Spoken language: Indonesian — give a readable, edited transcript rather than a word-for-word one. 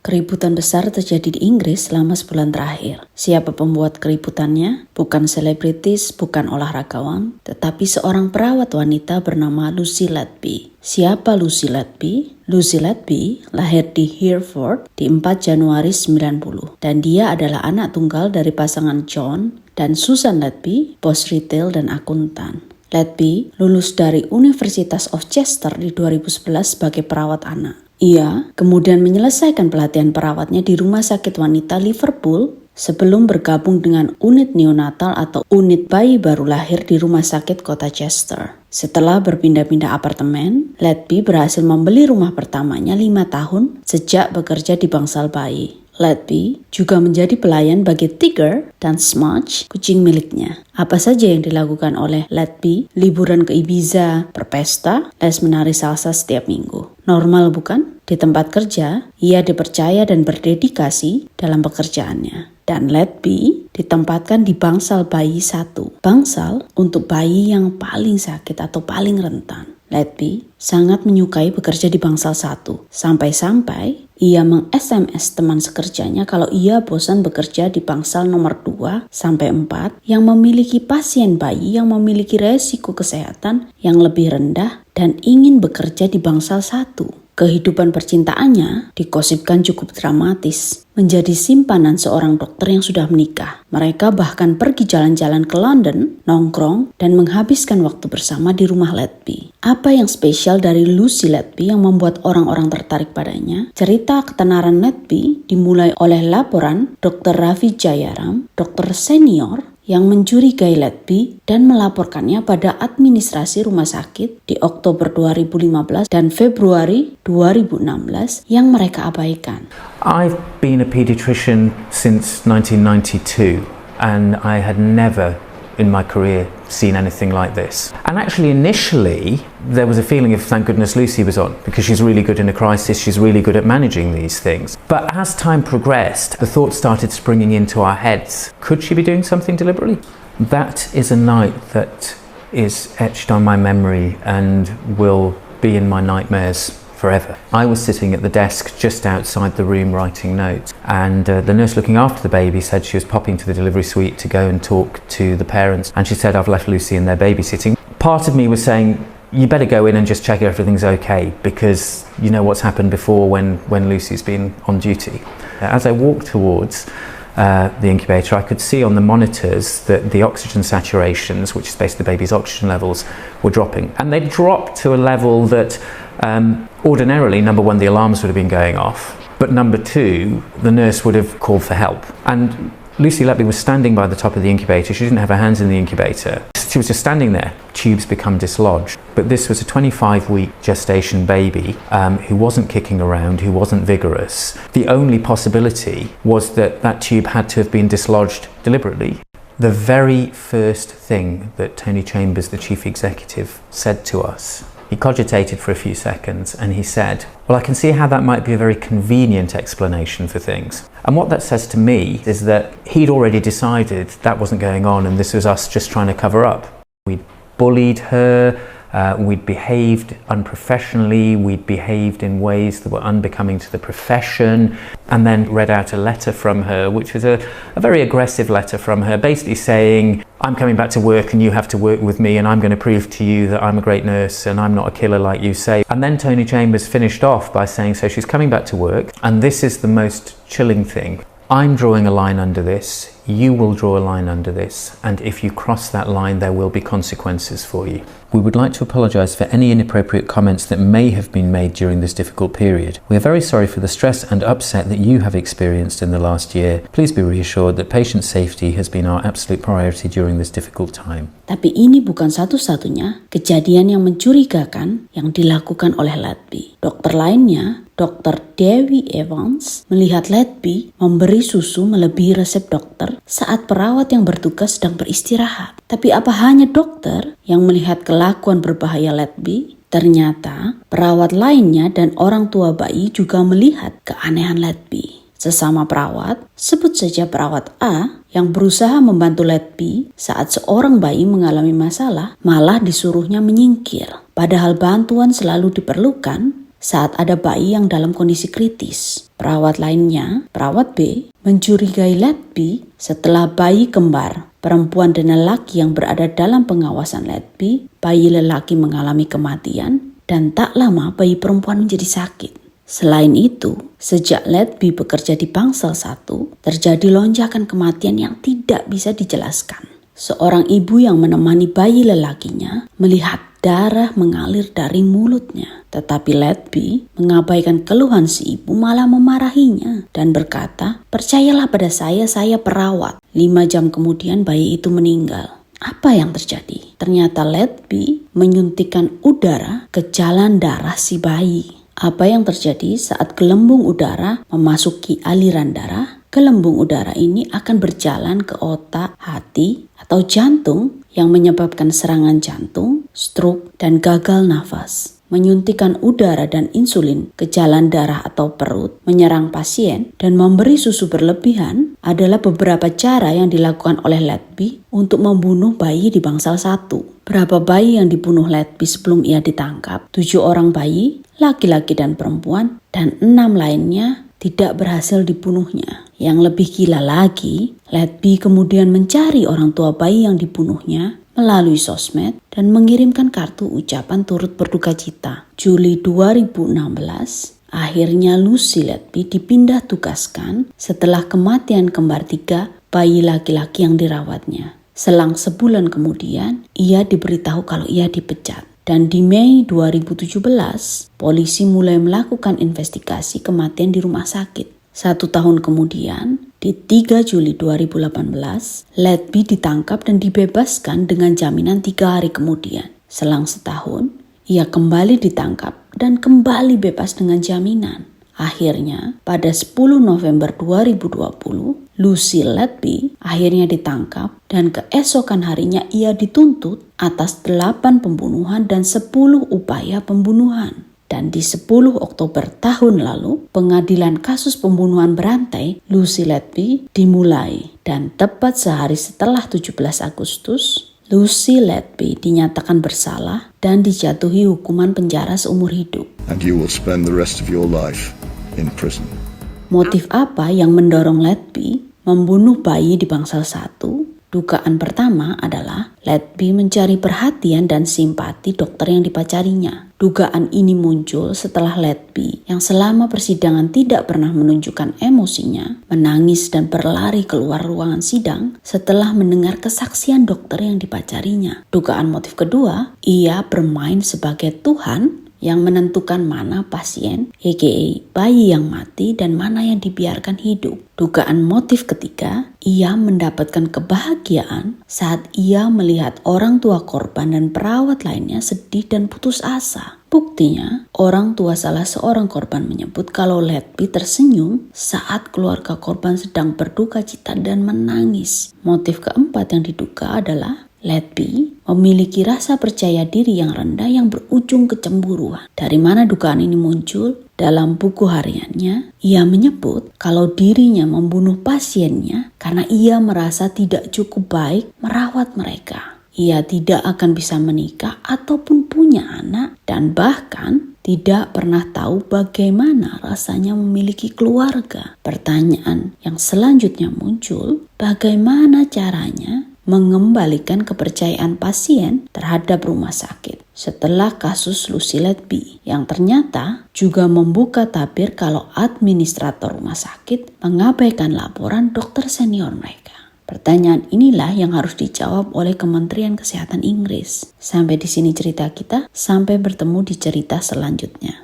Keributan besar terjadi di Inggris selama sebulan terakhir. Siapa pembuat keributannya? Bukan selebritis, bukan olahragawan, tetapi seorang perawat wanita bernama Lucy Letby. Siapa Lucy Letby? Lucy Letby lahir di Hereford di 4 Januari 90 dan dia adalah anak tunggal dari pasangan John dan Susan Letby, bos retail dan akuntan. Letby lulus dari Universitas of Chester di 2011 sebagai perawat anak. Ia kemudian menyelesaikan pelatihan perawatnya di Rumah Sakit Wanita Liverpool sebelum bergabung dengan unit neonatal atau unit bayi baru lahir di Rumah Sakit Kota Chester. Setelah berpindah-pindah apartemen, Letby berhasil membeli rumah pertamanya 5 tahun sejak bekerja di bangsal bayi. Letby juga menjadi pelayan bagi Tiger dan Smudge, kucing miliknya. Apa saja yang dilakukan oleh Letby? Liburan ke Ibiza, berpesta, les menari salsa setiap minggu. Normal bukan? Di tempat kerja, ia dipercaya dan berdedikasi dalam pekerjaannya. Dan Letby ditempatkan di bangsal bayi 1. Bangsal untuk bayi yang paling sakit atau paling rentan. Letby sangat menyukai bekerja di bangsal 1. Sampai-sampai ia meng-SMS teman sekerjanya kalau ia bosan bekerja di bangsal nomor 2 sampai 4 yang memiliki pasien bayi yang memiliki resiko kesehatan yang lebih rendah dan ingin bekerja di bangsal 1. Kehidupan percintaannya dikosipkan cukup dramatis, menjadi simpanan seorang dokter yang sudah menikah. Mereka bahkan pergi jalan-jalan ke London, nongkrong, dan menghabiskan waktu bersama di rumah Letby. Apa yang spesial dari Lucy Letby yang membuat orang-orang tertarik padanya? Cerita ketenaran Letby dimulai oleh laporan Dr. Ravi Jayaram, dokter senior yang mencurigai Letby dan melaporkannya pada administrasi rumah sakit di Oktober 2015 dan Februari 2016 yang mereka abaikan. I've been a pediatrician since 1992 and I had never in my career seen anything like this. And actually initially there was a feeling of thank goodness Lucy was on because she's really good in a crisis, she's really good at managing these things. But as time progressed, the thoughts started springing into our heads. Could she be doing something deliberately? That is a night that is etched on my memory and will be in my nightmares forever. I was sitting at the desk just outside the room writing notes, and the nurse looking after the baby said she was popping to the delivery suite to go and talk to the parents, and she said, I've left Lucy and they're babysitting. Part of me was saying, you better go in and just check everything's okay, because you know what's happened before when Lucy's been on duty. As I walked towards the incubator, I could see on the monitors that the oxygen saturations, which is basically the baby's oxygen levels, were dropping. And they dropped to a level that ordinarily, number one, the alarms would have been going off, but number two, the nurse would have called for help. And Lucy Letby was standing by the top of the incubator. She didn't have her hands in the incubator. She was just standing there. Tubes become dislodged. But this was a 25-week gestation baby who wasn't kicking around, who wasn't vigorous. The only possibility was that that tube had to have been dislodged deliberately. The very first thing that Tony Chambers, the chief executive, said to us, he cogitated for a few seconds and he said, well, I can see how that might be a very convenient explanation for things. And what that says to me is that he'd already decided that wasn't going on and this was us just trying to cover up. We'd bullied her, we'd behaved unprofessionally, we'd behaved in ways that were unbecoming to the profession, and then read out a letter from her, which was a very aggressive letter from her, basically saying, I'm coming back to work and you have to work with me and I'm going to prove to you that I'm a great nurse and I'm not a killer like you say. And then Tony Chambers finished off by saying, so she's coming back to work, and this is the most chilling thing. I'm drawing a line under this, you will draw a line under this, and if you cross that line there will be consequences for you. We would like to apologise for any inappropriate comments that may have been made during this difficult period. We are very sorry for the stress and upset that you have experienced in the last year. Please be reassured that patient safety has been our absolute priority during this difficult time. Tapi ini bukan satu-satunya kejadian yang mencurigakan yang dilakukan oleh Letby. Dokter lainnya, Dr. Dewi Evans, melihat Letby memberi susu melebihi resep dokter saat perawat yang bertugas sedang beristirahat. Tapi apa hanya dokter yang melihat kelakuan berbahaya Letby? Ternyata perawat lainnya dan orang tua bayi juga melihat keanehan Letby. Sesama perawat, sebut saja perawat A yang berusaha membantu Letby saat seorang bayi mengalami masalah, malah disuruhnya menyingkir. Padahal bantuan selalu diperlukan saat ada bayi yang dalam kondisi kritis. Perawat lainnya, perawat B, mencurigai Letby setelah bayi kembar perempuan dan lelaki yang berada dalam pengawasan Letby, bayi lelaki mengalami kematian dan tak lama bayi perempuan menjadi sakit. Selain itu, sejak Letby bekerja di Bangsal 1, terjadi lonjakan kematian yang tidak bisa dijelaskan. Seorang ibu yang menemani bayi lelakinya melihat darah mengalir dari mulutnya. Tetapi Letby mengabaikan keluhan si ibu, malah memarahinya dan berkata, "Percayalah pada saya perawat." 5 jam kemudian bayi itu meninggal. Apa yang terjadi? Ternyata Letby menyuntikkan udara ke jalan darah si bayi. Apa yang terjadi saat gelembung udara memasuki aliran darah? Gelembung udara ini akan berjalan ke otak, hati, atau jantung yang menyebabkan serangan jantung, stroke, dan gagal nafas. Menyuntikkan udara dan insulin ke jalan darah atau perut, menyerang pasien, dan memberi susu berlebihan adalah beberapa cara yang dilakukan oleh Letby untuk membunuh bayi di Bangsal 1. Berapa bayi yang dibunuh Letby sebelum ia ditangkap? 7 orang bayi, laki-laki dan perempuan, dan 6 lainnya tidak berhasil dibunuhnya. Yang lebih gila lagi, Letby kemudian mencari orang tua bayi yang dibunuhnya melalui sosmed dan mengirimkan kartu ucapan turut berduka cita. Juli 2016, akhirnya Lucy Letby dipindah tugaskan setelah kematian kembar 3 bayi laki-laki yang dirawatnya. Selang sebulan kemudian, ia diberitahu kalau ia dipecat. Dan di Mei 2017, polisi mulai melakukan investigasi kematian di rumah sakit. 1 tahun kemudian, di 3 Juli 2018, Letby ditangkap dan dibebaskan dengan jaminan 3 hari kemudian. Selang setahun, ia kembali ditangkap dan kembali bebas dengan jaminan. Akhirnya, pada 10 November 2020, Lucy Letby akhirnya ditangkap dan keesokan harinya ia dituntut atas 8 pembunuhan dan 10 upaya pembunuhan. Dan di 10 Oktober tahun lalu, pengadilan kasus pembunuhan berantai Lucy Letby dimulai. Dan tepat sehari setelah 17 Agustus, Lucy Letby dinyatakan bersalah dan dijatuhi hukuman penjara seumur hidup. And you will spend the rest of your life in prison. Motif apa yang mendorong Letby membunuh bayi di Bangsal 1? Dugaan pertama adalah Letby mencari perhatian dan simpati dokter yang dipacarinya. Dugaan ini muncul setelah Letby yang selama persidangan tidak pernah menunjukkan emosinya, menangis dan berlari keluar ruangan sidang setelah mendengar kesaksian dokter yang dipacarinya. Dugaan motif kedua, ia bermain sebagai Tuhan yang menentukan mana pasien, aka bayi yang mati dan mana yang dibiarkan hidup. Dugaan motif ketiga, ia mendapatkan kebahagiaan saat ia melihat orang tua korban dan perawat lainnya sedih dan putus asa. Buktinya, orang tua salah seorang korban menyebut kalau Letby tersenyum saat keluarga korban sedang berduka cita dan menangis. Motif keempat yang diduga adalah Letby memiliki rasa percaya diri yang rendah yang berujung kecemburuan. Dari mana dugaan ini muncul? Dalam buku hariannya, ia menyebut kalau dirinya membunuh pasiennya karena ia merasa tidak cukup baik merawat mereka. Ia tidak akan bisa menikah ataupun punya anak dan bahkan tidak pernah tahu bagaimana rasanya memiliki keluarga. Pertanyaan yang selanjutnya muncul, bagaimana caranya mengembalikan kepercayaan pasien terhadap rumah sakit setelah kasus Lucy Letby yang ternyata juga membuka tabir kalau administrator rumah sakit mengabaikan laporan dokter senior mereka. Pertanyaan inilah yang harus dijawab oleh Kementerian Kesehatan Inggris. Sampai di sini cerita kita, sampai bertemu di cerita selanjutnya.